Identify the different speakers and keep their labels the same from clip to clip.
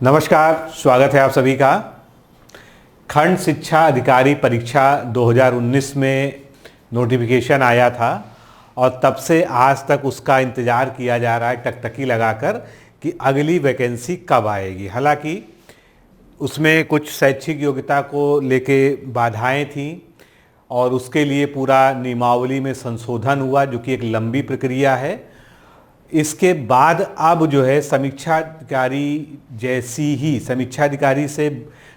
Speaker 1: नमस्कार, स्वागत है आप सभी का। खंड शिक्षा अधिकारी परीक्षा 2019 में नोटिफिकेशन आया था और तब से आज तक उसका इंतज़ार किया जा रहा है टकटकी लगाकर कि अगली वैकेंसी कब आएगी। हालांकि उसमें कुछ शैक्षिक योग्यता को लेके बाधाएं थीं और उसके लिए पूरा नियमावली में संशोधन हुआ, जो कि एक लंबी प्रक्रिया है। इसके बाद अब जो है समीक्षा अधिकारी जैसी ही, समीक्षा अधिकारी से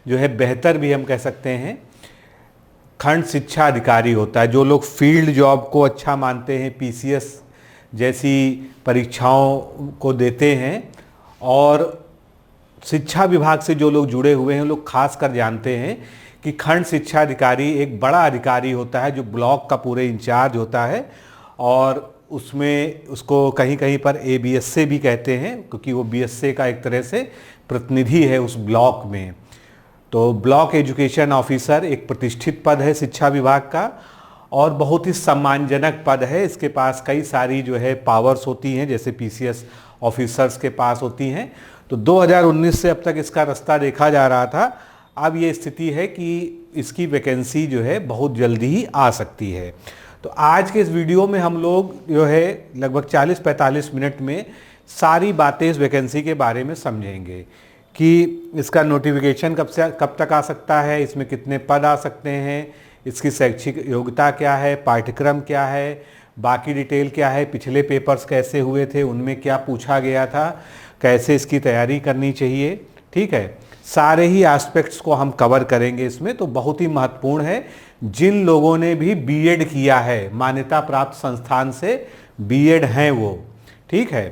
Speaker 1: जो है बेहतर भी हम कह सकते हैं, खंड शिक्षा अधिकारी होता है। जो लोग फील्ड जॉब को अच्छा मानते हैं, पीसीएस जैसी परीक्षाओं को देते हैं और शिक्षा विभाग से जो लोग जुड़े हुए हैं, लोग खास कर जानते हैं कि खंड शिक्षा अधिकारी एक बड़ा अधिकारी होता है जो ब्लॉक का पूरे इंचार्ज होता है और उसमें उसको कहीं कहीं पर एबीएसए भी कहते हैं, क्योंकि वो बीएसए का एक तरह से प्रतिनिधि है उस ब्लॉक में। तो ब्लॉक एजुकेशन ऑफिसर एक प्रतिष्ठित पद है शिक्षा विभाग का और बहुत ही सम्मानजनक पद है। इसके पास कई सारी जो है पावर्स होती हैं, जैसे पीसीएस ऑफिसर्स के पास होती हैं। तो 2019 से अब तक इसका रास्ता देखा जा रहा था। अब ये स्थिति है कि इसकी वैकेंसी जो है बहुत जल्दी ही आ सकती है। तो आज के इस वीडियो में हम लोग जो है लगभग 40-45 मिनट में सारी बातें इस वैकेंसी के बारे में समझेंगे कि इसका नोटिफिकेशन कब तक आ सकता है, इसमें कितने पद आ सकते हैं, इसकी शैक्षिक योग्यता क्या है, पाठ्यक्रम क्या है, बाकी डिटेल क्या है, पिछले पेपर्स कैसे हुए थे, उनमें क्या पूछा गया था, कैसे इसकी तैयारी करनी चाहिए। ठीक है, सारे ही एस्पेक्ट्स को हम कवर करेंगे इसमें। तो बहुत ही महत्वपूर्ण है, जिन लोगों ने भी बीएड किया है, मान्यता प्राप्त संस्थान से बीएड हैं वो, ठीक है,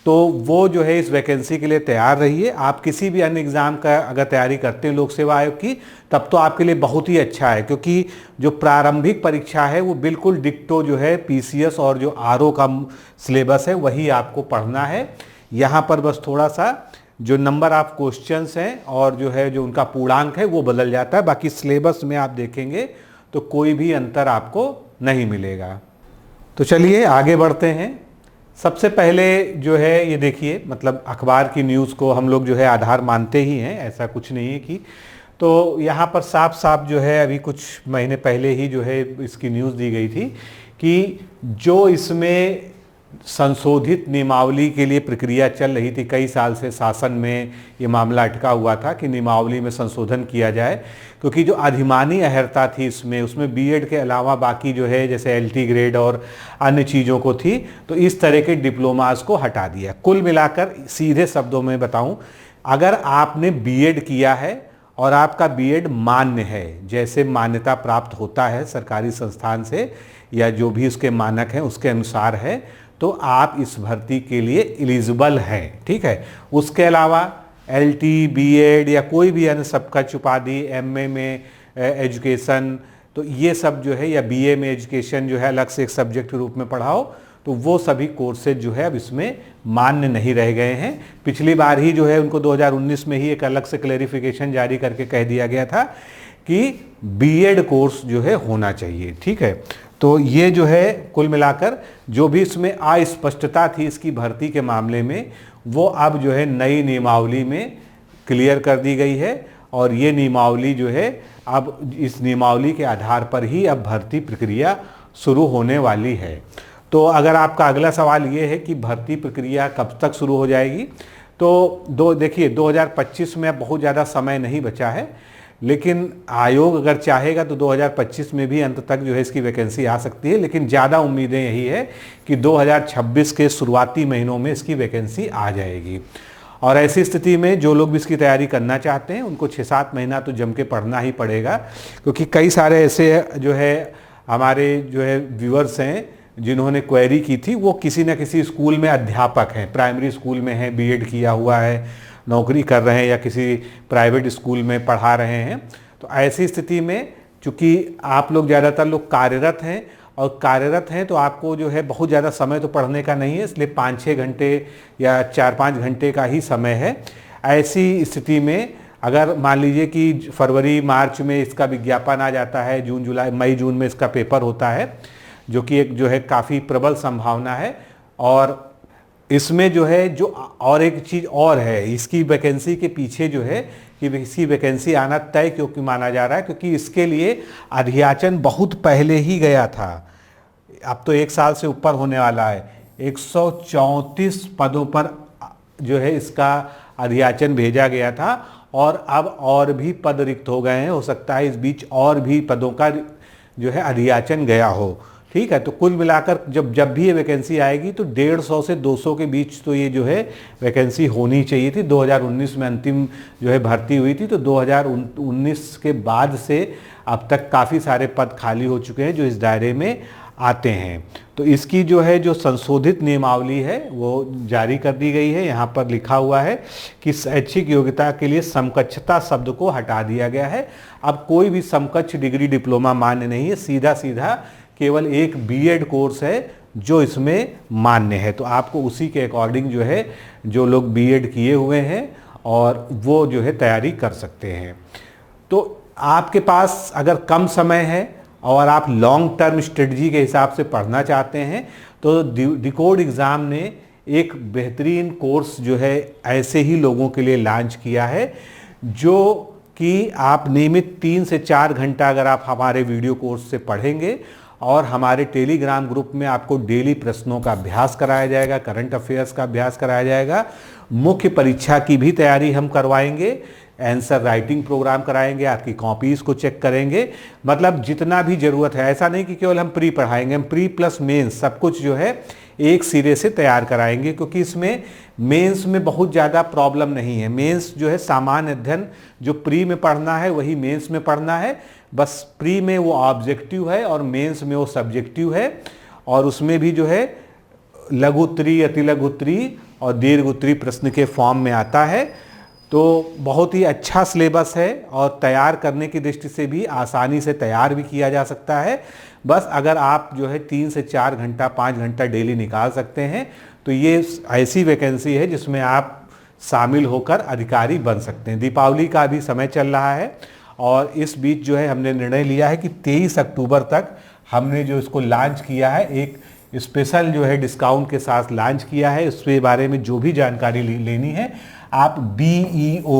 Speaker 1: तो वो जो है इस वैकेंसी के लिए तैयार रहिए। आप किसी भी अन्य एग्ज़ाम का अगर तैयारी करते हैं लोक सेवा आयोग की, तब तो आपके लिए बहुत ही अच्छा है, क्योंकि जो प्रारंभिक परीक्षा है वो बिल्कुल डिक्टो जो है पीसीएस और जो आरओ का सिलेबस है वही आपको पढ़ना है। यहाँ पर बस थोड़ा सा जो नंबर ऑफ क्वेश्चंस हैं और जो है जो उनका पूर्णांक है वो बदल जाता है, बाकी सिलेबस में आप देखेंगे तो कोई भी अंतर आपको नहीं मिलेगा। तो चलिए आगे बढ़ते हैं। सबसे पहले जो है ये देखिए, मतलब अखबार की न्यूज़ को हम लोग जो है आधार मानते ही हैं, ऐसा कुछ नहीं है कि, तो यहाँ पर साफ साफ जो है अभी कुछ महीने पहले ही जो है इसकी न्यूज़ दी गई थी कि जो इसमें संशोधित नियमावली के लिए प्रक्रिया चल रही थी, कई साल से शासन में ये मामला अटका हुआ था कि नियमावली में संशोधन किया जाए, क्योंकि जो अधिमानी अहर्ता थी उसमें बीएड के अलावा बाकी जो है जैसे एलटी ग्रेड और अन्य चीज़ों को थी, तो इस तरह के डिप्लोमास को हटा दिया। कुल मिलाकर सीधे शब्दों में बताऊं, अगर आपने बीएड किया है और आपका बीएड मान्य है, जैसे मान्यता प्राप्त होता है सरकारी संस्थान से या जो भी उसके मानक हैं उसके अनुसार है, तो आप इस भर्ती के लिए एलिजिबल हैं। ठीक है, उसके अलावा एलटी, बीएड या कोई भी अन्य सबका उपाधि, एमए में एजुकेशन, तो ये सब जो है, या बीए में एजुकेशन जो है अलग से एक सब्जेक्ट के रूप में पढ़ाओ, तो वो सभी कोर्सेज जो है अब इसमें मान्य नहीं रह गए हैं। पिछली बार ही जो है उनको 2019 में ही एक अलग से क्लैरिफिकेशन जारी करके कह दिया गया था कि बीएड कोर्स जो है होना चाहिए। ठीक है, तो ये जो है कुल मिलाकर जो भी इसमें अस्पष्टता थी इसकी भर्ती के मामले में, वो अब जो है नई नियमावली में क्लियर कर दी गई है और ये नियमावली जो है अब इस नियमावली के आधार पर ही अब भर्ती प्रक्रिया शुरू होने वाली है। तो अगर आपका अगला सवाल ये है कि भर्ती प्रक्रिया कब तक शुरू हो जाएगी, तो देखिए 2025 में अब बहुत ज़्यादा समय नहीं बचा है, लेकिन आयोग अगर चाहेगा तो 2025 में भी अंत तक जो है इसकी वैकेंसी आ सकती है, लेकिन ज़्यादा उम्मीदें यही है कि 2026 के शुरुआती महीनों में इसकी वैकेंसी आ जाएगी। और ऐसी स्थिति में जो लोग भी इसकी तैयारी करना चाहते हैं उनको 6-7 महीना तो जम के पढ़ना ही पड़ेगा, क्योंकि कई सारे ऐसे जो है हमारे जो है व्यूअर्स हैं जिन्होंने क्वेरी की थी, वो किसी न किसी स्कूल में अध्यापक हैं, प्राइमरी स्कूल में हैं, बीएड किया हुआ है, नौकरी कर रहे हैं या किसी प्राइवेट स्कूल में पढ़ा रहे हैं। तो ऐसी स्थिति में चूँकि आप लोग ज़्यादातर लोग कार्यरत हैं और कार्यरत हैं, तो आपको जो है बहुत ज़्यादा समय तो पढ़ने का नहीं है, इसलिए 5-6 घंटे या 4-5 घंटे का ही समय है। ऐसी स्थिति में अगर मान लीजिए कि फरवरी मार्च में इसका विज्ञापन आ जाता है, जून जुलाई मई जून में इसका पेपर होता है, जो कि एक जो है काफ़ी प्रबल संभावना है, और इसमें जो है जो और एक चीज़ और है, इसकी वैकेंसी के पीछे जो है कि इसकी वैकेंसी आना तय क्योंकि माना जा रहा है, क्योंकि इसके लिए अधियाचन बहुत पहले ही गया था। अब तो 1 साल से ऊपर होने वाला है। 134 पदों पर जो है इसका अधियाचन भेजा गया था और अब और भी पद रिक्त हो गए हैं। हो सकता है इस बीच और भी पदों का जो है अधियाचन गया हो। ठीक है, तो कुल मिलाकर जब भी ये वैकेंसी आएगी तो 150 से 200 के बीच तो ये जो है वैकेंसी होनी चाहिए थी। 2019 में अंतिम जो है भर्ती हुई थी, तो 2019 के बाद से अब तक काफ़ी सारे पद खाली हो चुके हैं जो इस दायरे में आते हैं। तो इसकी जो है जो संशोधित नियमावली है वो जारी कर दी गई है। यहाँ पर लिखा हुआ है कि शैक्षिक योग्यता के लिए समकक्षता शब्द को हटा दिया गया है। अब कोई भी समकक्ष डिग्री डिप्लोमा मान्य नहीं है, सीधा सीधा केवल एक बीएड कोर्स है जो इसमें मान्य है। तो आपको उसी के अकॉर्डिंग जो है जो लोग बीएड किए हुए हैं और वो जो है तैयारी कर सकते हैं। तो आपके पास अगर कम समय है और आप लॉन्ग टर्म स्ट्रेटजी के हिसाब से पढ़ना चाहते हैं तो डिकोड एग्ज़ाम ने एक बेहतरीन कोर्स जो है ऐसे ही लोगों के लिए लॉन्च किया है, जो कि आप नियमित 3 से 4 घंटा अगर आप हमारे वीडियो कोर्स से पढ़ेंगे और हमारे टेलीग्राम ग्रुप में आपको डेली प्रश्नों का अभ्यास कराया जाएगा, करंट अफेयर्स का अभ्यास कराया जाएगा, मुख्य परीक्षा की भी तैयारी हम करवाएंगे, आंसर राइटिंग प्रोग्राम कराएंगे, आपकी कॉपीज़ को चेक करेंगे। मतलब जितना भी ज़रूरत है, ऐसा नहीं कि केवल हम प्री पढ़ाएंगे, हम प्री प्लस मेंस सब कुछ जो है एक सिरे से तैयार कराएंगे, क्योंकि इसमें मेंस में बहुत ज़्यादा प्रॉब्लम नहीं है। मेंस जो है सामान्य अध्ययन जो प्री में पढ़ना है वही मेंस में पढ़ना है, बस प्री में वो ऑब्जेक्टिव है और मेंस में वो सब्जेक्टिव है। और उसमें भी जो है लघु उत्तरी, अति लघु उत्तरी और दीर्घ उत्तरी प्रश्न के फॉर्म में आता है। तो बहुत ही अच्छा सिलेबस है और तैयार करने की दृष्टि से भी आसानी से तैयार भी किया जा सकता है। बस अगर आप जो है 3 से 4 घंटा 5 घंटा डेली निकाल सकते हैं तो ये ऐसी वैकेंसी है जिसमें आप शामिल होकर अधिकारी बन सकते हैं। दीपावली का भी समय चल रहा है और इस बीच जो है हमने निर्णय लिया है कि 23 अक्टूबर तक हमने जो इसको लॉन्च किया है, एक स्पेशल जो है डिस्काउंट के साथ लॉन्च किया है। उसके बारे में जो भी जानकारी लेनी है आप BEO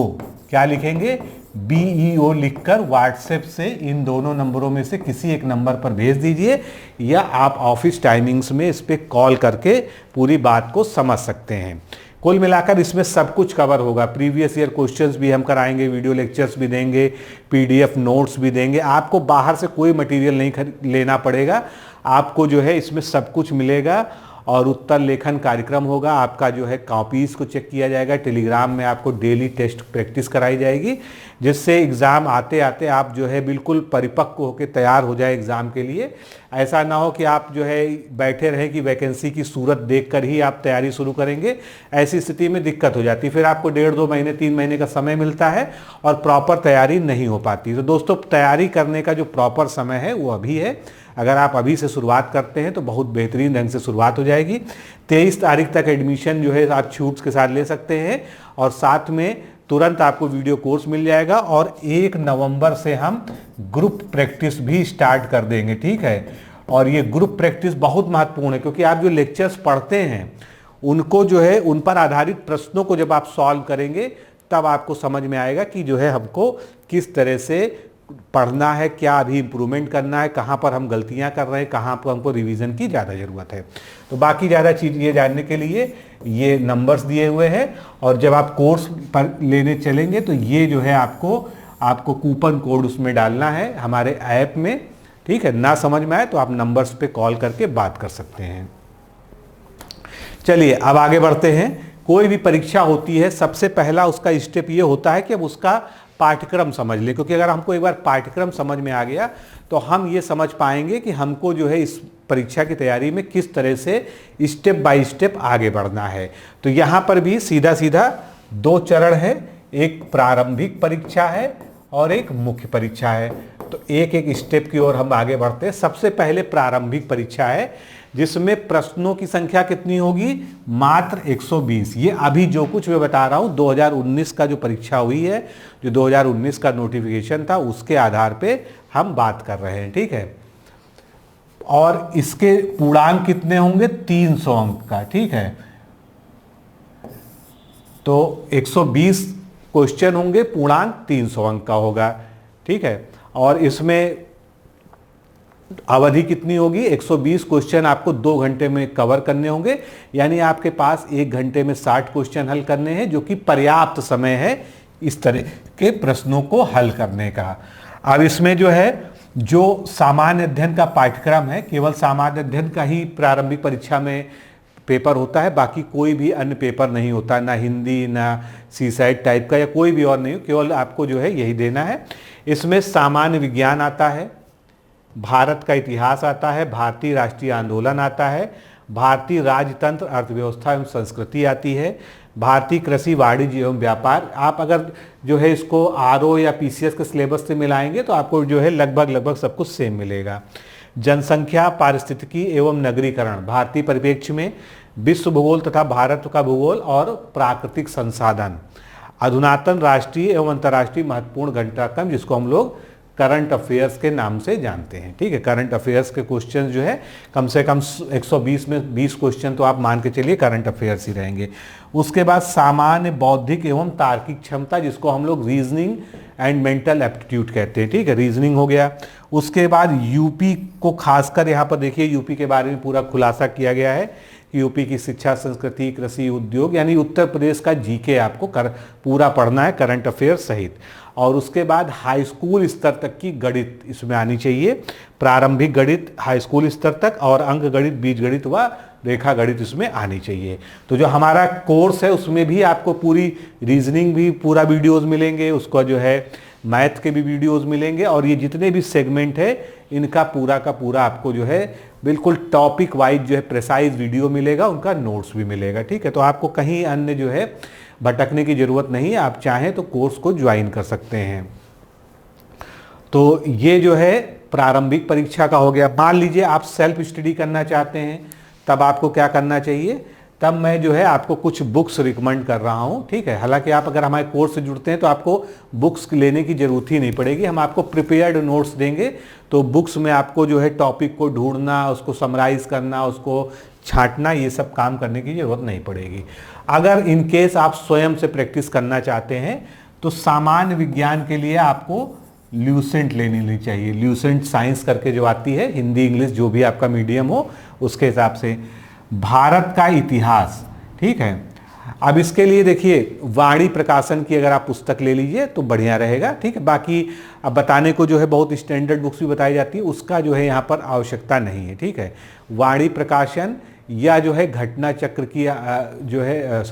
Speaker 1: क्या लिखेंगे, BEO लिखकर व्हाट्सएप से इन दोनों नंबरों में से किसी एक नंबर पर भेज दीजिए, या आप ऑफिस टाइमिंग्स में इस पर कॉल करके पूरी बात को समझ सकते हैं। कुल मिलाकर इसमें सब कुछ कवर होगा। प्रीवियस ईयर क्वेश्चंस भी हम कराएंगे, वीडियो लेक्चर्स भी देंगे, PDF नोट्स भी देंगे। आपको बाहर से कोई मटेरियल नहीं लेना पड़ेगा, आपको जो है इसमें सब कुछ मिलेगा। और उत्तर लेखन कार्यक्रम होगा, आपका जो है कॉपीज़ को चेक किया जाएगा, टेलीग्राम में आपको डेली टेस्ट प्रैक्टिस कराई जाएगी, जिससे एग्ज़ाम आते आते आप जो है बिल्कुल परिपक्व होकर तैयार हो जाए एग्ज़ाम के लिए। ऐसा ना हो कि आप जो है बैठे रहें कि वैकेंसी की सूरत देखकर ही आप तैयारी शुरू करेंगे। ऐसी स्थिति में दिक्कत हो जाती है, फिर आपको 1.5-2 महीने 3 महीने का समय मिलता है और प्रॉपर तैयारी नहीं हो पाती। तो दोस्तों, तैयारी करने का जो प्रॉपर समय है वो अभी है। अगर आप अभी से शुरुआत करते हैं तो बहुत बेहतरीन ढंग से शुरुआत हो जाएगी। 23 तारीख तक एडमिशन जो है आप छूट के साथ ले सकते हैं और साथ में तुरंत आपको वीडियो कोर्स मिल जाएगा। और 1 नवंबर से हम ग्रुप प्रैक्टिस भी स्टार्ट कर देंगे, ठीक है। और ये ग्रुप प्रैक्टिस बहुत महत्वपूर्ण है, क्योंकि आप जो लेक्चर्स पढ़ते हैं उनको जो है उन पर आधारित प्रश्नों को जब आप सॉल्व करेंगे तब आपको समझ में आएगा कि जो है हमको किस तरह से पढ़ना है, क्या अभी इम्प्रूवमेंट करना है, कहाँ पर हम गलतियाँ कर रहे हैं, कहाँ पर हमको रिवीजन की ज़्यादा ज़रूरत है। तो बाकी ज़्यादा चीज़ ये जानने के लिए ये नंबर्स दिए हुए हैं। और जब आप कोर्स पर लेने चलेंगे तो ये जो है आपको कूपन कोड उसमें डालना है हमारे ऐप में, ठीक है। ना समझ में आए तो आप नंबर्स पे कॉल करके बात कर सकते हैं। चलिए अब आगे बढ़ते हैं। कोई भी परीक्षा होती है, सबसे पहला उसका स्टेप ये होता है कि अब उसका पाठ्यक्रम समझ लें, क्योंकि अगर हमको एक बार पाठ्यक्रम समझ में आ गया तो हम ये समझ पाएंगे कि हमको जो है इस परीक्षा की तैयारी में किस तरह से स्टेप बाय स्टेप आगे बढ़ना है। तो यहाँ पर भी सीधा सीधा 2 चरण है, एक प्रारंभिक परीक्षा है और एक मुख्य परीक्षा है। तो एक एक स्टेप की ओर हम आगे बढ़ते हैं। सबसे पहले प्रारंभिक परीक्षा है, जिसमें प्रश्नों की संख्या कितनी होगी, मात्र 120। ये अभी जो कुछ मैं बता रहा हूँ 2019 का जो परीक्षा हुई है, जो 2019 का नोटिफिकेशन था, उसके आधार पे हम बात कर रहे हैं, ठीक है। और इसके पूर्णांक कितने होंगे, 300 अंक का, ठीक है। तो 120 क्वेश्चन होंगे, पूर्णांक 300 अंक का होगा, ठीक है। और इसमें अवधि कितनी होगी, 120 क्वेश्चन आपको 2 घंटे में कवर करने होंगे, यानी आपके पास 1 घंटे में 60 क्वेश्चन हल करने हैं, जो कि पर्याप्त समय है इस तरह के प्रश्नों को हल करने का। अब इसमें जो है, जो सामान्य अध्ययन का पाठ्यक्रम है, केवल सामान्य अध्ययन का ही प्रारंभिक परीक्षा में पेपर होता है, बाकी कोई भी अन्य पेपर नहीं होता, ना हिंदी, ना सीसाइड टाइप का या कोई भी और नहीं, केवल आपको जो है यही देना है। इसमें सामान्य विज्ञान आता है, भारत का इतिहास आता है, भारतीय राष्ट्रीय आंदोलन आता है, भारतीय राजतंत्र, अर्थव्यवस्था एवं संस्कृति आती है, भारतीय कृषि, वाणिज्य एवं व्यापार। आप अगर जो है इसको आरओ या पीसीएस के सिलेबस से मिलाएंगे तो आपको जो है लगभग सब कुछ सेम मिलेगा। जनसंख्या, पारिस्थितिकी एवं नगरीकरण, भारतीय परिप्रेक्ष्य में विश्व भूगोल तथा भारत का भूगोल और प्राकृतिक संसाधन, अधुनातन राष्ट्रीय एवं अंतर्राष्ट्रीय महत्वपूर्ण घटनाक्रम, जिसको हम लोग करंट अफेयर्स के नाम से जानते हैं, ठीक है। करंट अफेयर्स के क्वेश्चन जो है कम से कम 120 में 20 क्वेश्चन तो आप मान के चलिए करंट अफेयर्स ही रहेंगे। उसके बाद सामान्य बौद्धिक एवं तार्किक क्षमता, जिसको हम लोग रीजनिंग एंड मेंटल एप्टीट्यूड कहते हैं, ठीक है, रीजनिंग हो गया। उसके बाद यूपी को खासकर यहाँ पर देखिए, यूपी के बारे में पूरा खुलासा किया गया है कि यूपी की शिक्षा, संस्कृति, कृषि, उद्योग, यानी उत्तर प्रदेश का जीके आपको पूरा पढ़ना है, करंट अफेयर सहित। और उसके बाद हाई स्कूल स्तर तक की गणित इसमें आनी चाहिए, प्रारंभिक गणित हाई स्कूल स्तर तक, और अंक गणित, बीज गणित व रेखा गणित इसमें आनी चाहिए। तो जो हमारा कोर्स है उसमें भी आपको पूरी रीजनिंग भी पूरा वीडियोस मिलेंगे, उसका जो है मैथ के भी वीडियोस मिलेंगे, और ये जितने भी सेगमेंट है इनका पूरा का पूरा आपको जो है बिल्कुल टॉपिक वाइज जो है प्रिसाइज वीडियो मिलेगा, उनका नोट्स भी मिलेगा, ठीक है। तो आपको कहीं अन्य जो है भटकने की जरूरत नहीं है, आप चाहें तो कोर्स को ज्वाइन कर सकते हैं। तो ये जो है प्रारंभिक परीक्षा का हो गया। मान लीजिए आप सेल्फ स्टडी करना चाहते हैं, तब आपको क्या करना चाहिए, तब मैं जो है आपको कुछ बुक्स रिकमेंड कर रहा हूँ, ठीक है। हालांकि आप अगर हमारे कोर्स से जुड़ते हैं तो आपको बुक्स लेने की जरूरत ही नहीं पड़ेगी, हम आपको प्रिपेयर्ड नोट्स देंगे। तो बुक्स में आपको जो है टॉपिक को ढूंढना, उसको समराइज करना, उसको छांटना, ये सब काम करने की जरूरत नहीं पड़ेगी। अगर इन केस आप स्वयं से प्रैक्टिस करना चाहते हैं तो सामान्य विज्ञान के लिए आपको ल्यूसेंट लेनी चाहिए। ल्यूसेंट साइंस करके जो आती है, हिंदी इंग्लिश जो भी आपका मीडियम हो उसके हिसाब से। भारत का इतिहास, ठीक है। अब इसके लिए देखिए वाणी प्रकाशन की अगर आप पुस्तक ले लीजिए तो बढ़िया रहेगा, ठीक है। बाकी अब बताने को जो है बहुत स्टैंडर्ड बुक्स भी बताई जाती है, उसका जो है यहाँ पर आवश्यकता नहीं है, ठीक है। वाणी प्रकाशन या जो है घटना चक्र की जो है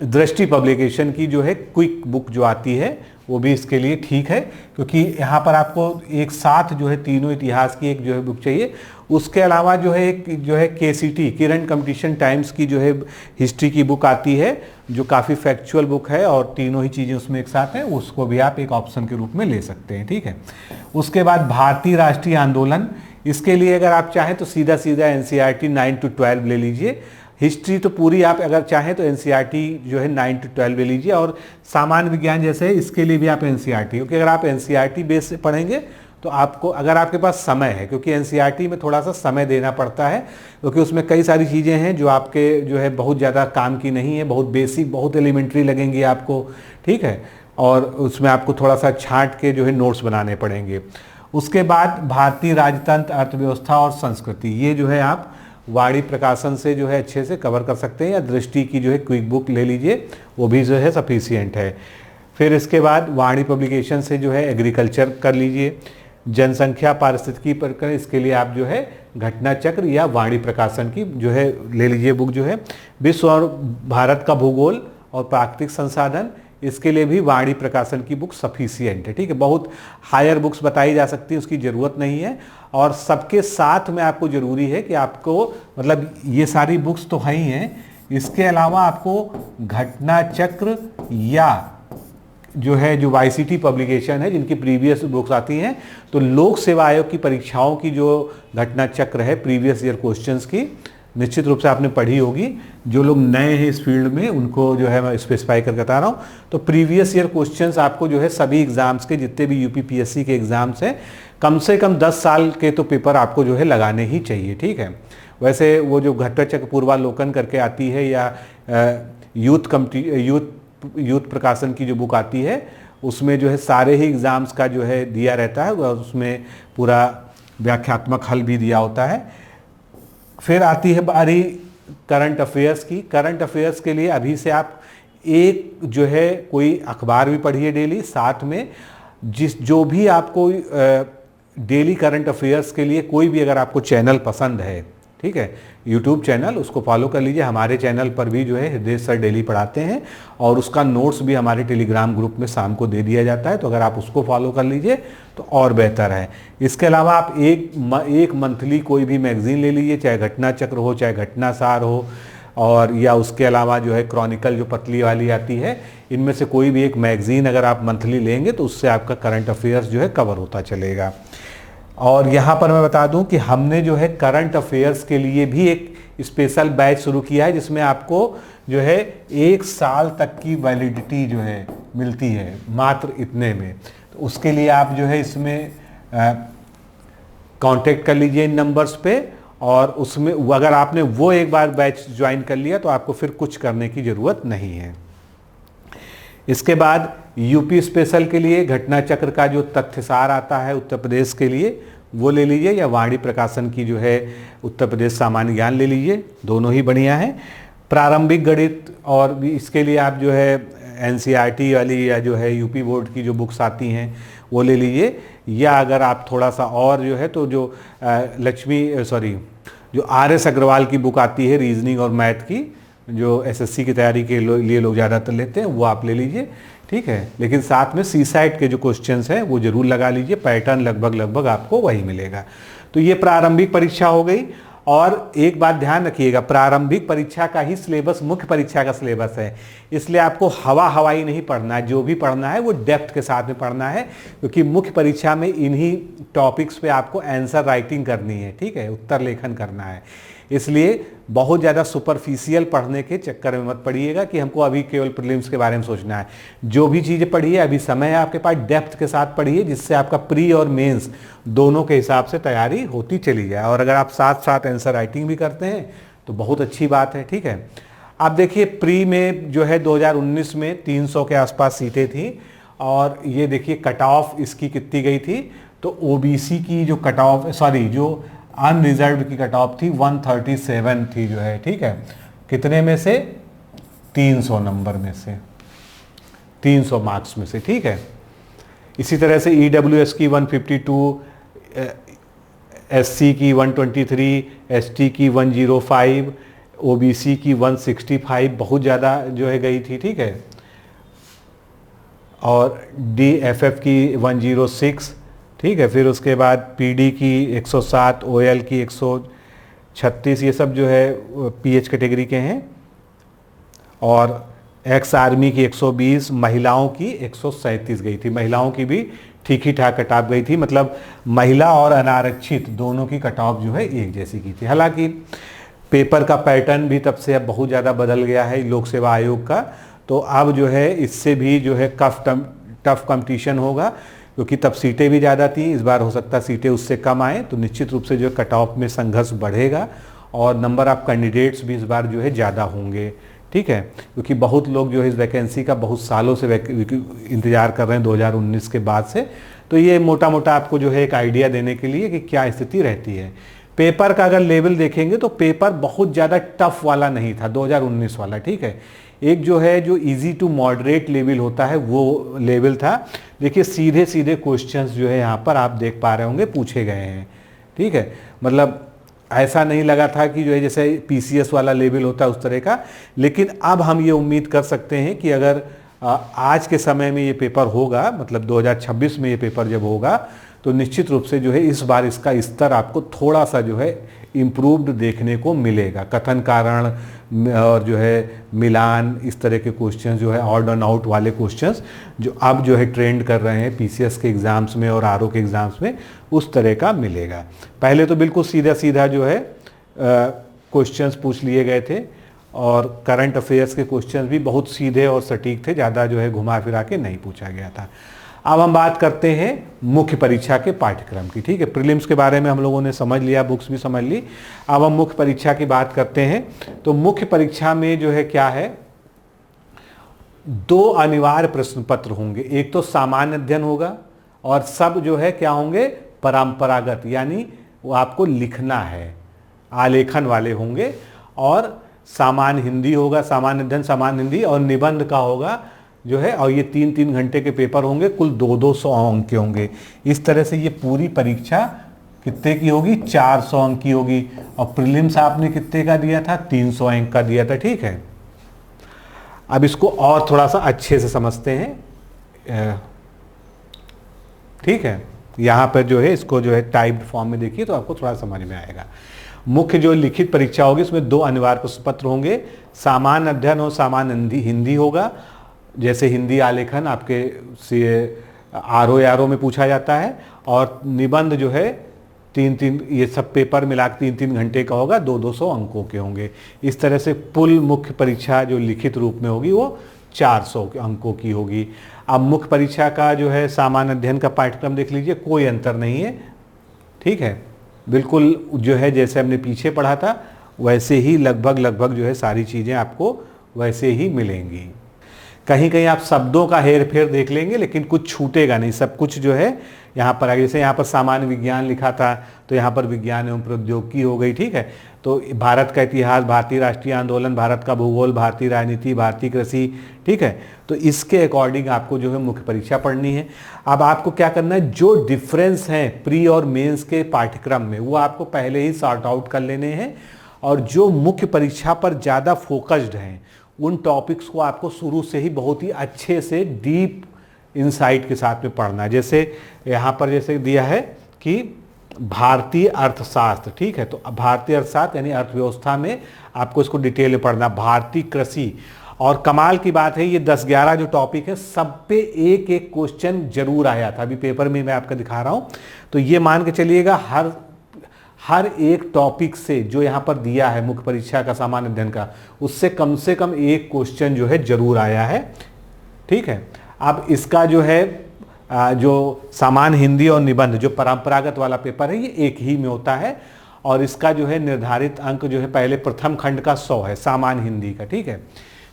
Speaker 1: दृष्टि पब्लिकेशन की जो है क्विक बुक जो आती है वो भी इसके लिए ठीक है, क्योंकि यहाँ पर आपको एक साथ जो है तीनों इतिहास की एक जो है बुक चाहिए। उसके अलावा जो है एक जो है केसीटी, करंट कंपटीशन टाइम्स की जो है हिस्ट्री की बुक आती है, जो काफ़ी फैक्चुअल बुक है और तीनों ही चीज़ें उसमें एक साथ हैं, उसको भी आप एक ऑप्शन के रूप में ले सकते हैं, ठीक है। उसके बाद भारतीय राष्ट्रीय आंदोलन, इसके लिए अगर आप चाहें तो सीधा एनसीईआरटी 9 to 12 ले लीजिए। हिस्ट्री तो पूरी आप अगर चाहें तो एनसीईआरटी जो है 9 to 12 ले लीजिए, और सामान्य विज्ञान जैसे है इसके लिए भी आप एनसीईआरटी, क्योंकि अगर आप एनसीईआरटी बेस से पढ़ेंगे तो आपको, अगर आपके पास समय है, क्योंकि एनसीईआरटी में थोड़ा सा समय देना पड़ता है, क्योंकि उसमें कई सारी चीज़ें हैं जो आपके जो है बहुत ज़्यादा काम की नहीं है, बहुत बेसिक, बहुत एलिमेंट्री लगेंगी आपको, ठीक है। और उसमें आपको थोड़ा सा छांट के जो है नोट्स बनाने पड़ेंगे। उसके बाद भारतीय राजतंत्र, अर्थव्यवस्था और संस्कृति, ये जो है आप वाणी प्रकाशन से जो है अच्छे से कवर कर सकते हैं, या दृष्टि की जो है क्विक बुक ले लीजिए, वो भी जो है सफिशिएंट है। फिर इसके बाद वाणी पब्लिकेशन से जो है एग्रीकल्चर कर लीजिए। जनसंख्या, पारिस्थितिकी प्रकरण, इसके लिए आप जो है घटना चक्र या वाणी प्रकाशन की जो है ले लीजिए बुक जो है। विश्व और भारत का भूगोल और प्राकृतिक संसाधन, इसके लिए भी वाणी प्रकाशन की बुक सफिशिएंट है, ठीक है। बहुत हायर बुक्स बताई जा सकती है, उसकी ज़रूरत नहीं है। और सबके साथ में आपको ज़रूरी है कि आपको, मतलब ये सारी बुक्स तो हैं ही हैं, इसके अलावा आपको घटना चक्र या जो है जो वाईसीटी पब्लिकेशन है, जिनकी प्रीवियस बुक्स आती हैं, तो लोक सेवा आयोग की परीक्षाओं की जो घटना चक्र है प्रीवियस ईयर क्वेश्चंस की, निश्चित रूप से आपने पढ़ी होगी। जो लोग नए हैं इस फील्ड में उनको जो है मैं स्पेसिफाई करके बता रहा हूँ। तो प्रीवियस ईयर क्वेश्चंस आपको जो है सभी एग्जाम्स के, जितने भी यूपीपीएससी के एग्जाम्स हैं, कम से कम 10 साल के तो पेपर आपको जो है लगाने ही चाहिए, ठीक है। वैसे वो जो घटना चक्र पूर्वालोकन करके आती है, या यूथ प्रकाशन की जो बुक आती है उसमें जो है सारे ही एग्ज़ाम्स का जो है दिया रहता है और उसमें पूरा व्याख्यात्मक हल भी दिया होता है। फिर आती है बारी करंट अफेयर्स की। करंट अफेयर्स के लिए अभी से आप एक जो है कोई अखबार भी पढ़िए डेली, साथ में जो भी आपको डेली करंट अफेयर्स के लिए कोई भी अगर आपको चैनल पसंद है, ठीक है, यूट्यूब चैनल, उसको फॉलो कर लीजिए। हमारे चैनल पर भी जो है हृदय सर डेली पढ़ाते हैं और उसका नोट्स भी हमारे टेलीग्राम ग्रुप में शाम को दे दिया जाता है, तो अगर आप उसको फॉलो कर लीजिए तो और बेहतर है। इसके अलावा आप एक मंथली कोई भी मैगजीन ले लीजिए, चाहे घटना चक्र हो, चाहे घटनासार हो, और या उसके अलावा जो है क्रॉनिकल जो पतली वाली आती है, इनमें से कोई भी एक मैगजीन अगर आप मंथली लेंगे तो उससे आपका करंट अफेयर्स जो है कवर होता चलेगा। और यहाँ पर मैं बता दूं कि हमने जो है करंट अफेयर्स के लिए भी एक स्पेशल बैच शुरू किया है जिसमें आपको जो है 1 साल तक की वैलिडिटी जो है मिलती है मात्र इतने में। तो उसके लिए आप जो है इसमें कांटेक्ट कर लीजिए इन नंबर्स पे, और उसमें अगर आपने वो एक बार बैच ज्वाइन कर लिया तो आपको फिर कुछ करने की ज़रूरत नहीं है। इसके बाद यूपी स्पेशल के लिए घटना चक्र का जो तथ्यसार आता है उत्तर प्रदेश के लिए वो ले लीजिए, या वाणी प्रकाशन की जो है उत्तर प्रदेश सामान्य ज्ञान ले लीजिए, दोनों ही बढ़िया हैं। प्रारंभिक गणित और भी इसके लिए आप जो है एनसीईआरटी वाली या जो है यूपी बोर्ड की जो बुक्स आती हैं वो ले लीजिए, या अगर आप थोड़ा सा और जो है तो जो जो आर.एस. अग्रवाल की बुक आती है रीजनिंग और मैथ की, जो एसएससी की तैयारी के लिए लोग ज़्यादातर लेते हैं, वो आप ले लीजिए, ठीक है। लेकिन साथ में सीसाइट के जो क्वेश्चंस हैं वो जरूर लगा लीजिए, पैटर्न लगभग आपको वही मिलेगा। तो ये प्रारंभिक परीक्षा हो गई। और एक बात ध्यान रखिएगा, प्रारंभिक परीक्षा का ही सिलेबस मुख्य परीक्षा का सिलेबस है, इसलिए आपको हवाई नहीं पढ़ना है। जो भी पढ़ना है वो डेप्थ के साथ में पढ़ना है, क्योंकि मुख्य परीक्षा में इन्हीं टॉपिक्स पे आपको आंसर राइटिंग करनी है, ठीक है, उत्तर लेखन करना है। इसलिए बहुत ज़्यादा सुपरफिशियल पढ़ने के चक्कर में मत पड़िएगा कि हमको अभी केवल प्रीलिम्स के बारे में सोचना है। जो भी चीज़ें पढ़िए, अभी समय है आपके पास, डेप्थ के साथ पढ़िए, जिससे आपका प्री और मेंस दोनों के हिसाब से तैयारी होती चली जाए। और अगर आप साथ साथ आंसर राइटिंग भी करते हैं तो बहुत अच्छी बात है, ठीक है। आप देखिए प्री में जो है 2019 में 300 के आसपास सीटें थी, और ये देखिए कट ऑफ इसकी कितनी गई थी। तो ओबीसी की जो कट ऑफ जो अनरिजर्व की कट ऑफ थी 137 थी जो है, ठीक है। कितने में से? 300 नंबर में से, 300 मार्क्स में से, ठीक है। इसी तरह से ईडब्ल्यूएस की 152, एससी की 123, एसटी की 105, ओबीसी की 165, बहुत ज़्यादा जो है गई थी, ठीक है। और डीएफएफ की 106, ठीक है। फिर उसके बाद पीडी की 107, ओएल की 136, ये सब जो है पीएच कैटेगरी के हैं। और एक्स आर्मी की 120, महिलाओं की 137 गई थी। महिलाओं की भी ठीक ही ठाक कट ऑफ गई थी, मतलब महिला और अनारक्षित दोनों की कट ऑफ जो है एक जैसी की थी। हालांकि पेपर का पैटर्न भी तब से अब बहुत ज़्यादा बदल गया है लोक सेवा आयोग का, तो अब जो है इससे भी जो है टफ कंपटीशन होगा, क्योंकि तब सीटें भी ज़्यादा थी। इस बार हो सकता है सीटें उससे कम आए, तो निश्चित रूप से जो कट ऑफ में संघर्ष बढ़ेगा और नंबर ऑफ कैंडिडेट्स भी इस बार जो है ज़्यादा होंगे, ठीक है। क्योंकि बहुत लोग जो है इस वैकेंसी का बहुत सालों से इंतज़ार कर रहे हैं 2019 के बाद से। तो ये मोटा मोटा आपको जो है एक आइडिया देने के लिए कि क्या स्थिति रहती है। पेपर का अगर लेवल देखेंगे तो पेपर बहुत ज़्यादा टफ वाला नहीं था 2019 वाला, ठीक है। एक जो है जो इजी टू मॉडरेट लेवल होता है वो लेवल था। देखिए सीधे सीधे क्वेश्चंस जो है यहाँ पर आप देख पा रहे होंगे पूछे गए हैं, ठीक है। मतलब ऐसा नहीं लगा था कि जो है जैसे पीसीएस वाला लेवल होता है उस तरह का। लेकिन अब हम ये उम्मीद कर सकते हैं कि अगर आज के समय में ये पेपर होगा, मतलब 2026 में ये पेपर जब होगा, तो निश्चित रूप से जो है इस बार इसका स्तर आपको थोड़ा सा जो है इम्प्रूव्ड देखने को मिलेगा। कथन कारण और जो है मिलान, इस तरह के क्वेश्चंस जो है ऑड एंड आउट वाले क्वेश्चंस जो अब जो है ट्रेंड कर रहे हैं पीसीएस के एग्ज़ाम्स में और आरओ के एग्ज़ाम्स में, उस तरह का मिलेगा। पहले तो बिल्कुल सीधा सीधा जो है क्वेश्चंस पूछ लिए गए थे, और करंट अफेयर्स के क्वेश्चंस भी बहुत सीधे और सटीक थे, ज़्यादा जो है घुमा फिरा के नहीं पूछा गया था। अब हम बात करते हैं मुख्य परीक्षा के पाठ्यक्रम की। ठीक है, प्रीलिम्स के बारे में हम लोगों ने समझ लिया, बुक्स भी समझ ली। अब हम मुख्य परीक्षा की बात करते हैं। तो मुख्य परीक्षा में जो है क्या है, 2 अनिवार्य प्रश्न पत्र होंगे। एक तो सामान्य अध्ययन होगा और सब जो है क्या होंगे, परंपरागत, यानी वो आपको लिखना है, आलेखन वाले होंगे। और सामान्य हिंदी होगा, सामान्य अध्ययन, सामान्य हिंदी, और निबंध का होगा जो है, और ये 3-3 घंटे के पेपर होंगे, कुल 200 अंक के होंगे। इस तरह से ये पूरी परीक्षा कितने की होगी, 400 अंक की होगी। और प्रीलिम्स आपने कितने का दिया था, 300 अंक का दिया था। ठीक है, अब इसको और थोड़ा सा अच्छे से समझते हैं। ठीक है, यहाँ पर जो है इसको जो है टाइप्ड फॉर्म में देखिए तो आपको थोड़ा समझ में आएगा। मुख्य जो लिखित परीक्षा होगी उसमें 2 अनिवार्य प्रश्न पत्र होंगे। सामान्य अध्ययन और सामान्य हिंदी होगा। जैसे हिंदी आलेखन आपके आरओ में पूछा जाता है। और निबंध जो है 3-3, ये सब पेपर मिला के 3-3 घंटे का होगा, 200 अंकों के होंगे। इस तरह से कुल मुख्य परीक्षा जो लिखित रूप में होगी वो 400 अंकों की होगी। अब मुख्य परीक्षा का जो है सामान्य अध्ययन का पाठ्यक्रम देख लीजिए, कोई अंतर नहीं है। ठीक है, बिल्कुल जो है जैसे हमने पीछे पढ़ा था वैसे ही लगभग जो है सारी चीज़ें आपको वैसे ही मिलेंगी। कहीं कहीं आप शब्दों का हेर फेर देख लेंगे लेकिन कुछ छूटेगा नहीं, सब कुछ जो है यहाँ पर आगे। जैसे यहाँ पर सामान्य विज्ञान लिखा था तो यहाँ पर विज्ञान एवं प्रौद्योगिकी हो गई। ठीक है, तो भारत का इतिहास, भारतीय राष्ट्रीय आंदोलन, भारत का भूगोल, भारतीय राजनीति, भारतीय कृषि। ठीक है, तो इसके अकॉर्डिंग आपको जो है मुख्य परीक्षा पढ़नी है। अब आपको क्या करना है, जो डिफरेंस हैं प्री और मेंस के पाठ्यक्रम में वो आपको पहले ही सॉर्ट आउट कर लेने हैं। और जो मुख्य परीक्षा पर ज़्यादा फोकस्ड हैं उन टॉपिक्स को आपको शुरू से ही बहुत ही अच्छे से डीप इंसाइट के साथ में पढ़ना है। जैसे यहाँ पर जैसे दिया है कि भारतीय अर्थशास्त्र। ठीक है, तो भारतीय अर्थशास्त्र यानी अर्थव्यवस्था में आपको इसको डिटेल में पढ़ना। भारतीय कृषि, और कमाल की बात है ये 10-11 जो टॉपिक है सब पे एक एक क्वेश्चन जरूर आया था। अभी पेपर में मैं आपको दिखा रहा हूँ, तो ये मान के चलिएगा हर एक टॉपिक से जो यहाँ पर दिया है मुख्य परीक्षा का सामान्य अध्ययन का, उससे कम से कम एक क्वेश्चन जो है जरूर आया है। ठीक है, अब इसका जो है जो सामान्य हिंदी और निबंध जो परंपरागत वाला पेपर है ये एक ही में होता है। और इसका जो है निर्धारित अंक जो है पहले प्रथम खंड का 100 है सामान्य हिंदी का। ठीक है,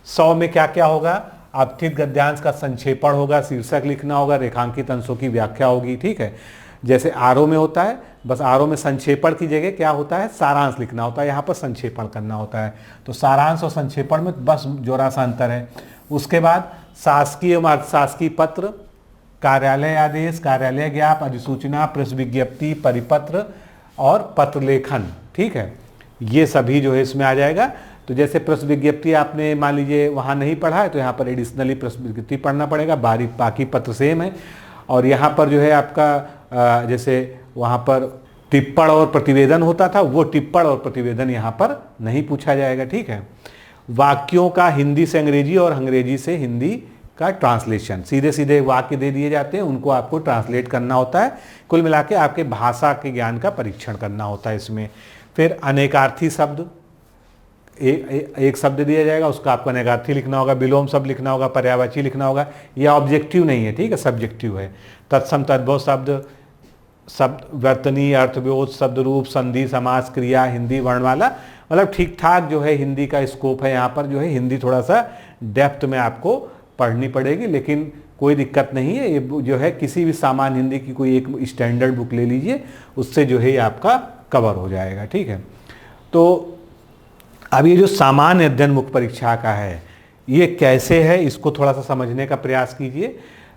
Speaker 1: 100 में क्या क्या होगा, अवथित गद्यांश का संक्षेपण होगा, शीर्षक लिखना होगा, रेखांकित अंशों की व्याख्या होगी। ठीक है, जैसे आरओ में होता है, बस आरओ में संक्षेपण की जगह क्या होता है, सारांश लिखना होता है, यहाँ पर संक्षेपण करना होता है। तो सारांश और संक्षेपण में बस जोरा सा अंतर है। उसके बाद शासकीय एवं अर्धशासकीय पत्र, कार्यालय आदेश, कार्यालय ज्ञापन, अधिसूचना, प्रेस विज्ञप्ति, परिपत्र और पत्र लेखन। ठीक है, ये सभी जो है इसमें आ जाएगा। तो जैसे प्रेस विज्ञप्ति आपने मान लीजिए वहाँ नहीं पढ़ा है तो यहाँ पर एडिशनली प्रेस विज्ञप्ति पढ़ना पड़ेगा, बाकी पत्र सेम है। और यहाँ पर जो है आपका जैसे वहाँ पर टिप्पण और प्रतिवेदन होता था, वो टिप्पण और प्रतिवेदन यहाँ पर नहीं पूछा जाएगा। ठीक है, वाक्यों का हिंदी से अंग्रेजी और अंग्रेजी से हिंदी का ट्रांसलेशन, सीधे सीधे वाक्य दे दिए जाते हैं, उनको आपको ट्रांसलेट करना होता है। कुल मिला के आपके भाषा के ज्ञान का परीक्षण करना होता है इसमें। फिर अनेकार्थी शब्द, एक शब्द दिया जाएगा उसका आपको अनेकार्थी लिखना होगा, विलोम शब्द लिखना होगा, पर्यायवाची लिखना होगा। यह ऑब्जेक्टिव नहीं है, ठीक है, सब्जेक्टिव है। तत्सम तद्भव शब्द, वर्तनी, अर्थबोध, शब्द रूप, संधि, समास, क्रिया, हिंदी वर्णमाला, मतलब ठीक ठाक जो है हिंदी का स्कोप है। यहाँ पर जो है हिंदी थोड़ा सा डेप्थ में आपको पढ़नी पड़ेगी, लेकिन कोई दिक्कत नहीं है। ये जो है किसी भी सामान्य हिंदी की कोई एक स्टैंडर्ड बुक ले लीजिए, उससे जो है ये आपका कवर हो जाएगा। ठीक है, तो अब ये जो सामान्य अध्ययन मुख्य परीक्षा का है ये कैसे है, इसको थोड़ा सा समझने का प्रयास कीजिए।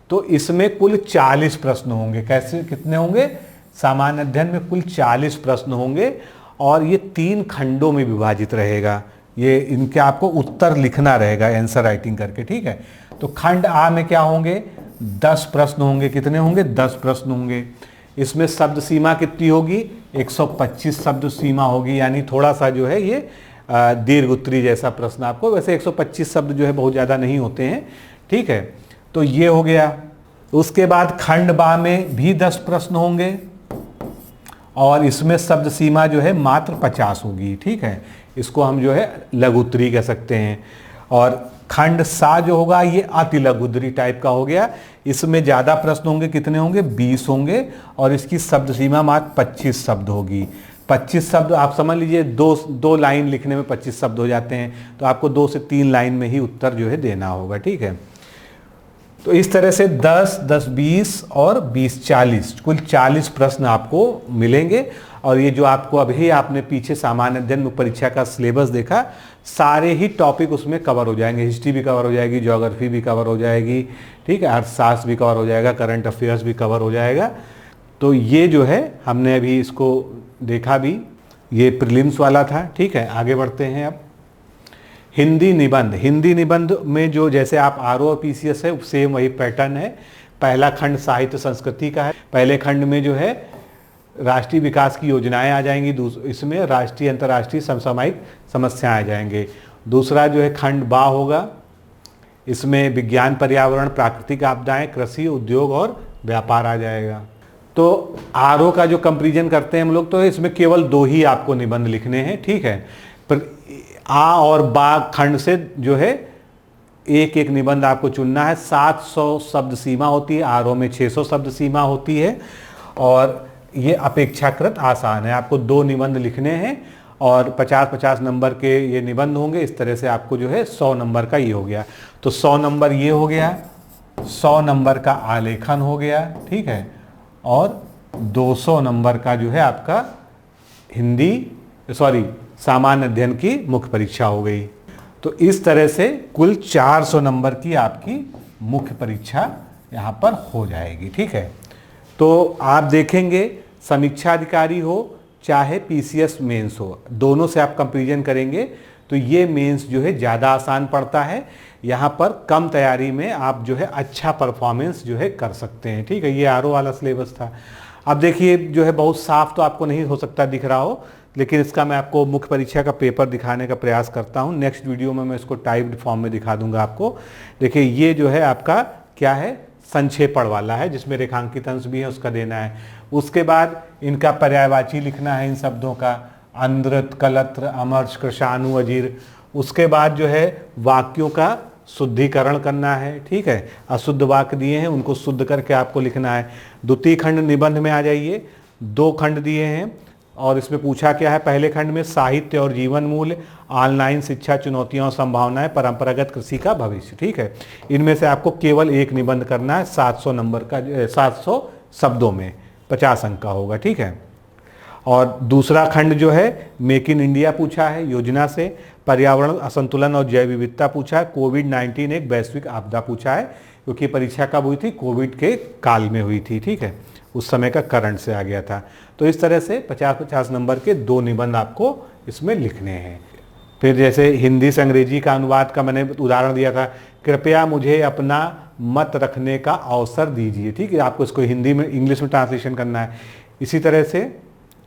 Speaker 1: तो इसमें कुल 40 प्रश्न होंगे। कैसे, कितने होंगे, सामान्य अध्ययन में कुल 40 प्रश्न होंगे और ये 3 खंडों में विभाजित रहेगा। ये इनके आपको उत्तर लिखना रहेगा आंसर राइटिंग करके। ठीक है, तो खंड आ में क्या होंगे, 10 प्रश्न होंगे। कितने होंगे, 10 प्रश्न होंगे। इसमें शब्द सीमा कितनी होगी, 125 शब्द सीमा होगी, यानी थोड़ा सा जो है ये दीर्घ उत्तरी जैसा प्रश्न आपको। वैसे 125 शब्द जो है बहुत ज़्यादा नहीं होते हैं। ठीक है, तो ये हो गया। उसके बाद खंड बा में भी 10 प्रश्न होंगे और इसमें शब्द सीमा जो है मात्र 50 होगी। ठीक है, इसको हम जो है लघु उत्तरी कह सकते हैं। और खंड सा जो होगा ये अति लघुदरी टाइप का हो गया, इसमें ज़्यादा प्रश्न होंगे, कितने होंगे 20 होंगे, और इसकी शब्द सीमा मात्र 25 शब्द होगी। 25 शब्द आप समझ लीजिए, दो लाइन लिखने में 25 शब्द हो जाते हैं, तो आपको 2 से 3 लाइन में ही उत्तर जो है देना होगा, ठीक है। तो इस तरह से 10, 10, 20 और 20, 40, कुल 40 प्रश्न आपको मिलेंगे। और ये जो आपको अभी आपने पीछे सामान्य अध्ययन परीक्षा का सिलेबस देखा, सारे ही टॉपिक उसमें कवर हो जाएंगे। हिस्ट्री भी कवर हो जाएगी, ज्योग्राफी भी कवर हो जाएगी, ठीक है, अर्थशास्त्र भी कवर हो जाएगा, करंट अफेयर्स भी कवर हो जाएगा। तो ये जो है हमने अभी इसको देखा भी, ये प्रीलिम्स वाला था, ठीक है। आगे बढ़ते हैं अब हिंदी निबंध। हिंदी निबंध में जो जैसे आप आरओ और पीसीएस है, सेम वही पैटर्न है। पहला खंड साहित्य संस्कृति का है। पहले खंड में जो है राष्ट्रीय विकास की योजनाएं आ जाएंगी, इसमें राष्ट्रीय अंतर्राष्ट्रीय समसामयिक समस्याएं आ जाएंगे। दूसरा जो है खंड बा होगा, इसमें विज्ञान, पर्यावरण, प्राकृतिक आपदाएं, कृषि, उद्योग और व्यापार आ जाएगा। तो आरओ का जो कंपेरिजन करते हैं हम लोग, तो इसमें केवल 2 ही आपको निबंध लिखने हैं, ठीक है। पर आ और बा खंड से जो है एक एक निबंध आपको चुनना है। 700 शब्द सीमा होती है, आरओ में 600 शब्द सीमा होती है, और ये अपेक्षाकृत आसान है। आपको 2 निबंध लिखने हैं और 50-50 नंबर के ये निबंध होंगे। इस तरह से आपको जो है 100 नंबर का ये हो गया। तो 100 नंबर ये हो गया, 100 नंबर का आलेखन हो गया, ठीक है, और 200 नंबर का जो है आपका सामान्य अध्ययन की मुख्य परीक्षा हो गई। तो इस तरह से कुल 400 नंबर की आपकी मुख्य परीक्षा यहाँ पर हो जाएगी, ठीक है। तो आप देखेंगे समीक्षा अधिकारी हो चाहे पीसीएस मेंस हो, दोनों से आप कंपैरिजन करेंगे तो ये मेंस जो है ज़्यादा आसान पड़ता है। यहाँ पर कम तैयारी में आप जो है अच्छा परफॉर्मेंस जो है कर सकते हैं, ठीक है। ये आरओ वाला सिलेबस था। अब देखिए जो है बहुत साफ तो आपको नहीं हो सकता दिख रहा हो, लेकिन इसका मैं आपको मुख्य परीक्षा का पेपर दिखाने का प्रयास करता हूँ। नेक्स्ट वीडियो में मैं इसको टाइप्ड फॉर्म में दिखा दूंगा आपको। देखिए ये जो है आपका क्या है, संक्षेपण वाला है, जिसमें रेखांकित अंश भी है, उसका देना है। उसके बाद इनका पर्यायवाची लिखना है इन शब्दों का, अंध्रत, कलत्र, अमर्ष, कृशाणु, अजीर। उसके बाद जो है वाक्यों का शुद्धिकरण करना है, ठीक है। अशुद्ध वाक्य दिए हैं, उनको शुद्ध करके आपको लिखना है। द्वितीय खंड निबंध में आ जाइए, 2 खंड दिए हैं और इसमें पूछा क्या है, पहले खंड में साहित्य और जीवन मूल्य, ऑनलाइन शिक्षा, चुनौतियां और संभावनाएं, परंपरागत कृषि का भविष्य, ठीक है। इनमें से आपको केवल एक निबंध करना है, 700 नंबर का, 700 शब्दों में 50 अंक का होगा, ठीक है। और दूसरा खंड जो है मेक इन इंडिया पूछा है योजना से, पर्यावरण असंतुलन और जैव विविधता पूछा है, कोविड-19 एक वैश्विक आपदा पूछा है, क्योंकि परीक्षा कब हुई थी, कोविड के काल में हुई थी, ठीक है। उस समय का करंट से आ गया था। तो इस तरह से 50-50 नंबर के 2 निबंध आपको इसमें लिखने हैं। फिर जैसे हिंदी से अंग्रेजी का अनुवाद का मैंने उदाहरण दिया था, कृपया मुझे अपना मत रखने का अवसर दीजिए, ठीक है। आपको इसको हिंदी में, इंग्लिश में ट्रांसलेशन करना है। इसी तरह से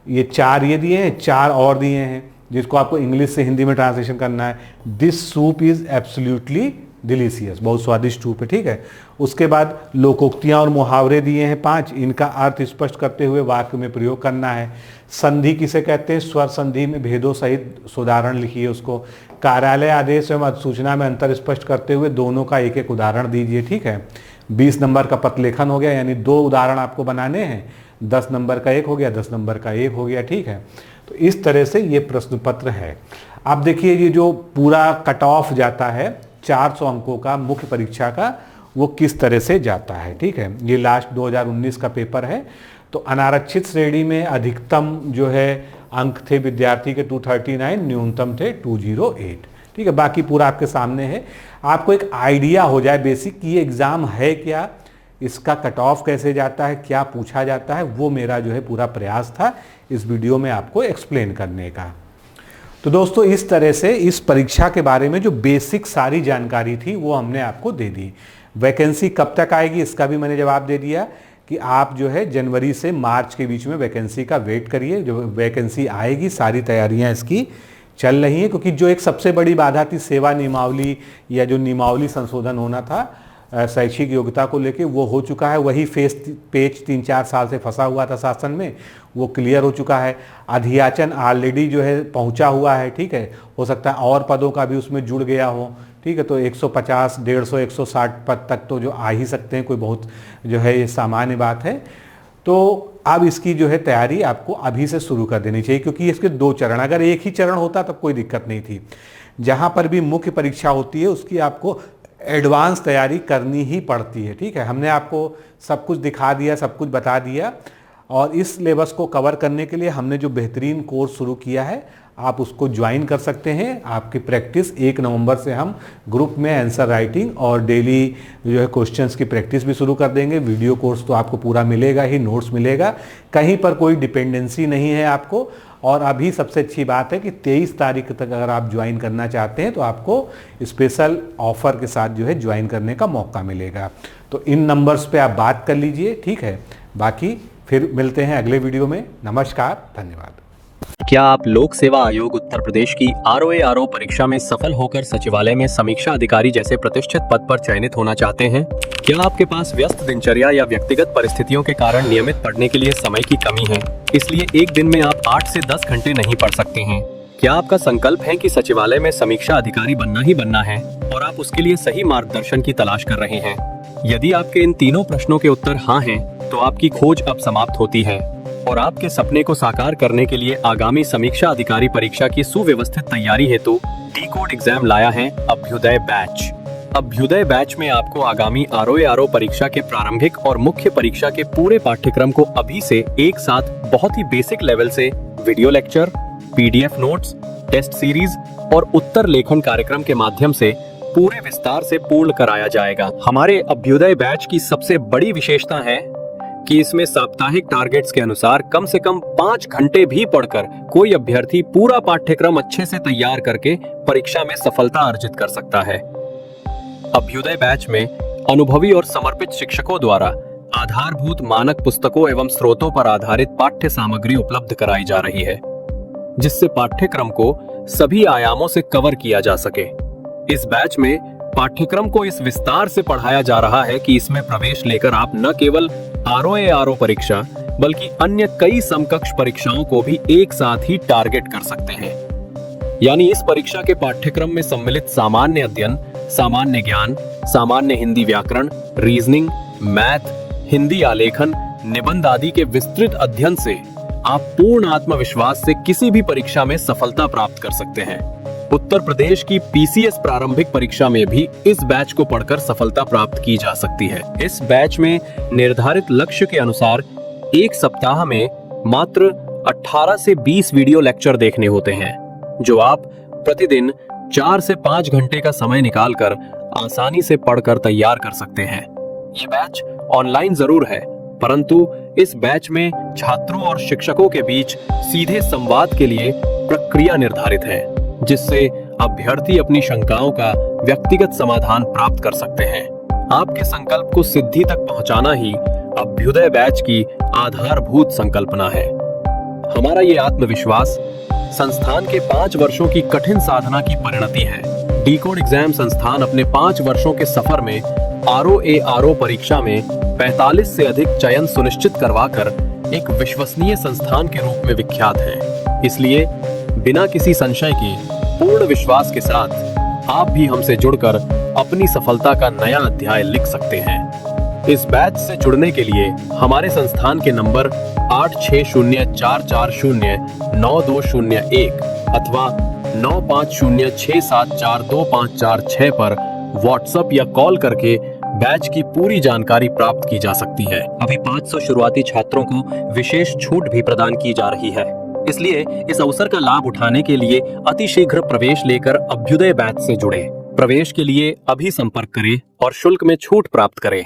Speaker 1: ये 4 ये दिए हैं, 4 और दिए हैं जिसको आपको इंग्लिश से हिंदी में ट्रांसलेशन करना है। This soup is absolutely delicious, बहुत स्वादिष्ट सूप है, ठीक है। उसके बाद लोकोक्तियाँ और मुहावरे दिए हैं 5, इनका अर्थ स्पष्ट करते हुए वाक्य में प्रयोग करना है। संधि किसे कहते हैं, स्वर संधि में भेदों सहित उदाहरण लिखिए उसको। कार्यालय आदेश एवं अधिसूचना में अंतर स्पष्ट करते हुए दोनों का एक एक उदाहरण दीजिए, ठीक है। 20 नंबर का पथलेखन हो गया, यानी 2 उदाहरण आपको बनाने हैं। 10 नंबर का एक हो गया, 10 नंबर का एक हो गया, ठीक है। तो इस तरह से ये प्रश्न पत्र है। अब देखिए ये जो पूरा कट ऑफ जाता है 400 अंकों का मुख्य परीक्षा का, वो किस तरह से जाता है, ठीक है। ये लास्ट 2019 का पेपर है। तो अनारक्षित श्रेणी में अधिकतम जो है अंक थे विद्यार्थी के 239, न्यूनतम थे 208, ठीक है। बाकी पूरा आपके सामने है, आपको एक आइडिया हो जाए बेसिक कि ये एग्ज़ाम है क्या, इसका कट ऑफ कैसे जाता है, क्या पूछा जाता है, वो मेरा जो है पूरा प्रयास था इस वीडियो में आपको एक्सप्लेन करने का। तो दोस्तों इस तरह से इस परीक्षा के बारे में जो बेसिक सारी जानकारी थी वो हमने आपको दे दी। वैकेंसी कब तक आएगी इसका भी मैंने जवाब दे दिया कि आप जो है जनवरी से मार्च के बीच में वैकेंसी का वेट करिए। जो वैकेंसी आएगी सारी तैयारियां इसकी चल रही हैं, क्योंकि जो एक सबसे बड़ी बाधा थी सेवा नियमावली या जो नियमावली संशोधन होना था, शैक्षिक योग्यता को लेके वो हो चुका है। वही पेज 3-4 साल से फंसा हुआ था शासन में, वो क्लियर हो चुका है। अधियाचन ऑलरेडी जो है पहुंचा हुआ है, ठीक है। हो सकता है और पदों का भी उसमें जुड़ गया हो, ठीक है। तो 150, 150, 160 पद तक तो जो आ ही सकते हैं, कोई बहुत जो है ये सामान्य बात है। तो अब इसकी जो है तैयारी आपको अभी से शुरू कर देनी चाहिए, क्योंकि इसके 2 चरण, अगर एक ही चरण होता तब कोई दिक्कत नहीं थी। जहाँ पर भी मुख्य परीक्षा होती है उसकी आपको एडवांस तैयारी करनी ही पड़ती है, ठीक है। हमने आपको सब कुछ दिखा दिया, सब कुछ बता दिया, और इस सिलेबस को कवर करने के लिए हमने जो बेहतरीन कोर्स शुरू किया है, आप उसको ज्वाइन कर सकते हैं। आपकी प्रैक्टिस 1 नवंबर से हम ग्रुप में आंसर राइटिंग और डेली जो है क्वेश्चंस की प्रैक्टिस भी शुरू कर देंगे। वीडियो कोर्स तो आपको पूरा मिलेगा ही, नोट्स मिलेगा, कहीं पर कोई डिपेंडेंसी नहीं है आपको। और अभी सबसे अच्छी बात है कि 23 तारीख तक अगर आप ज्वाइन करना चाहते हैं तो आपको स्पेशल ऑफर के साथ जो है ज्वाइन करने का मौका मिलेगा। तो इन नंबर्स पे आप बात कर लीजिए, ठीक है। बाकी फिर मिलते हैं अगले वीडियो में। नमस्कार, धन्यवाद।
Speaker 2: क्या आप लोक सेवा आयोग उत्तर प्रदेश की ROA परीक्षा में सफल होकर सचिवालय में समीक्षा अधिकारी जैसे प्रतिष्ठित पद पर चयनित होना चाहते हैं? क्या आपके पास व्यस्त दिनचर्या या व्यक्तिगत परिस्थितियों के कारण नियमित पढ़ने के लिए समय की कमी है, इसलिए एक दिन में आप 8 से 10 घंटे नहीं पढ़ सकते हैं? क्या आपका संकल्प है कि सचिवालय में समीक्षा अधिकारी बनना ही बनना है और आप उसके लिए सही मार्गदर्शन की तलाश कर रहे हैं? यदि आपके इन तीनों प्रश्नों के उत्तर हाँ हैं, तो आपकी खोज अब समाप्त होती है और आपके सपने को साकार करने के लिए आगामी समीक्षा अधिकारी परीक्षा की सुव्यवस्थित तैयारी हेतु डी-कोड एग्जाम लाया है अभ्युदय बैच। अभ्युदय बैच में आपको आगामी ROA परीक्षा के प्रारंभिक और मुख्य परीक्षा के पूरे पाठ्यक्रम को अभी से एक साथ बहुत ही बेसिक लेवल से video lecture, PDF notes, test series और उत्तर लेखन कार्यक्रम के माध्यम से पूरे विस्तार से पूर्ण कराया जाएगा। हमारे अभ्युदय बैच की सबसे बड़ी विशेषता है कि इसमें साप्ताहिक टारगेट्स के अनुसार कम से कम 5 घंटे भी पढ़कर कोई अभ्यर्थी पूरा पाठ्यक्रम अच्छे से तैयार करके परीक्षा में सफलता अर्जित कर सकता है। अभ्युदय बैच में अनुभवी और समर्पित शिक्षकों द्वारा आधारभूत मानक पुस्तकों एवं स्रोतों पर आधारित पाठ्य सामग्री उपलब्ध कराई जा रही है, जिससे पाठ्यक्रम को सभी आयामों से कवर किया जा सके। इस बैच में पाठ्यक्रम को इस विस्तार से पढ़ाया जा रहा है कि इसमें प्रवेश लेकर आप न केवल ROA परीक्षा बल्कि अन्य कई समकक्ष परीक्षाओं को भी एक साथ ही टारगेट कर सकते हैं। यानी इस परीक्षा के पाठ्यक्रम में सम्मिलित सामान्य अध्ययन, सामान्य ज्ञान, सामान्य हिंदी व्याकरण, रीजनिंग, मैथ, हिंदी आलेखन, निबंध आदि के विस्तृत अध्ययन से आप पूर्ण आत्मविश्वास से किसी भी परीक्षा में सफलता प्राप्त कर सकते हैं। उत्तर प्रदेश की PCS प्रारंभिक परीक्षा में भी इस बैच को पढ़कर सफलता प्राप्त की जा सकती है। इस बैच में निर्धारित लक्ष्य के अनुसार एक सप्ताह में मात्र 18 से 20 वीडियो लेक्चर देखने होते हैं, जो आप प्रतिदिन 4 से 5 घंटे का समय निकालकर आसानी से पढ़कर तैयार कर सकते हैं। ये बैच ऑनलाइन जरूर है, परंतु इस बैच में छात्रों और शिक्षकों के बीच सीधे संवाद के लिए प्रक्रिया निर्धारित है, जिससे अभ्यर्थी अपनी शंकाओं का व्यक्तिगत समाधान प्राप्त कर सकते हैं। आपके संकल्प को सिद्धि तक पहुंचाना ही अभ्युदय बैच की आधारभूत संकल्पना है। हमारा ये आत्मविश्वास संस्थान के 5 वर्षों की कठिन साधना की परिणति है। डी-कोड एग्जाम संस्थान अपने 5 वर्षों के सफर में ROA परीक्षा में 45 से अधिक चयन सुनिश्चित करवाकर एक विश्वसनीय संस्थान के रूप में विख्यात है। इसलिए बिना किसी संशय के पूर्ण विश्वास के साथ आप भी हमसे जुड़कर अपनी सफलता का नया अध्याय लिख सकते हैं। इस बैच से जुड़ने के लिए हमारे संस्थान के नंबर 8604409201 अथवा 9506742546 पर व्हाट्सएप या कॉल करके बैच की पूरी जानकारी प्राप्त की जा सकती है। अभी 500 शुरुआती छात्रों को विशेष छूट भी प्रदान की जा रही है, इसलिए इस अवसर का लाभ उठाने के लिए अतिशीघ्र प्रवेश लेकर अभ्युदय बैच से जुड़े। प्रवेश के लिए अभी संपर्क करें और शुल्क में छूट प्राप्त करें।